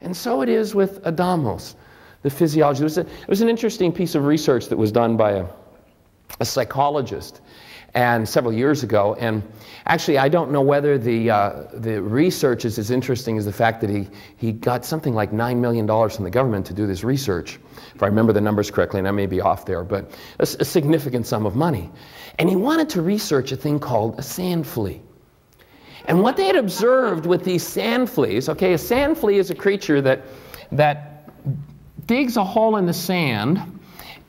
And so it is with Adamos, the physiology. It was an interesting piece of research that was done by a psychologist and several years ago. And actually, I don't know whether the research is as interesting as the fact that he got something like $9 million from the government to do this research, if I remember the numbers correctly, and I may be off there, but a significant sum of money. And he wanted to research a thing called a sand flea. And what they had observed with these sand fleas, okay, a sand flea is a creature that digs a hole in the sand.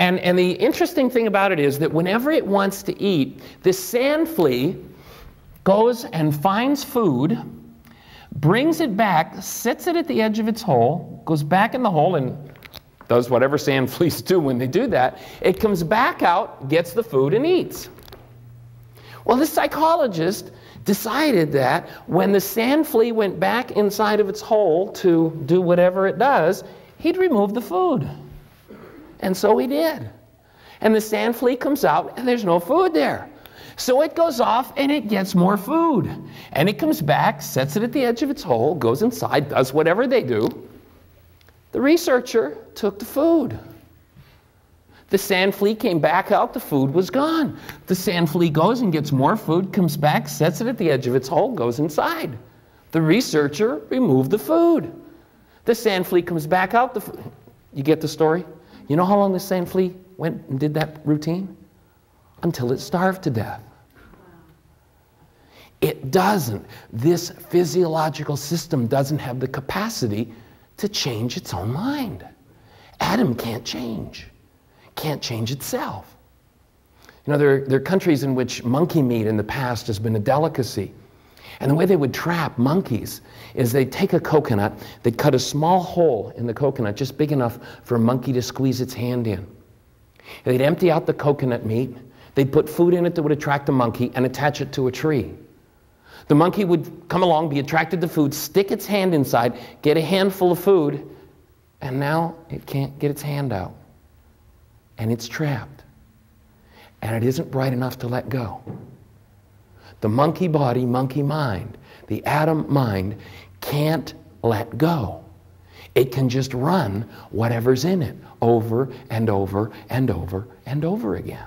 And the interesting thing about it is that whenever it wants to eat, this sand flea goes and finds food, brings it back, sits it at the edge of its hole, goes back in the hole and does whatever sand fleas do when they do that. It comes back out, gets the food, and eats. Well, this psychologist decided that when the sand flea went back inside of its hole to do whatever it does, he'd remove the food. And so he did. And the sand flea comes out and there's no food there. So it goes off and it gets more food. And it comes back, sets it at the edge of its hole, goes inside, does whatever they do. The researcher took the food. The sand flea came back out, the food was gone. The sand flea goes and gets more food, comes back, sets it at the edge of its hole, goes inside. The researcher removed the food. The sand flea comes back out, you get the story? You know how long the sand flea went and did that routine? Until it starved to death. It doesn't. This physiological system doesn't have the capacity to change its own mind. Adam can't change itself. You know, there are countries in which monkey meat in the past has been a delicacy. And the way they would trap monkeys is they'd take a coconut, they'd cut a small hole in the coconut, just big enough for a monkey to squeeze its hand in. And they'd empty out the coconut meat, they'd put food in it that would attract the monkey and attach it to a tree. The monkey would come along, be attracted to food, stick its hand inside, get a handful of food, and now it can't get its hand out. And it's trapped. And it isn't bright enough to let go. The monkey body, monkey mind, the Adam mind can't let go. It can just run whatever's in it over and over and over and over again.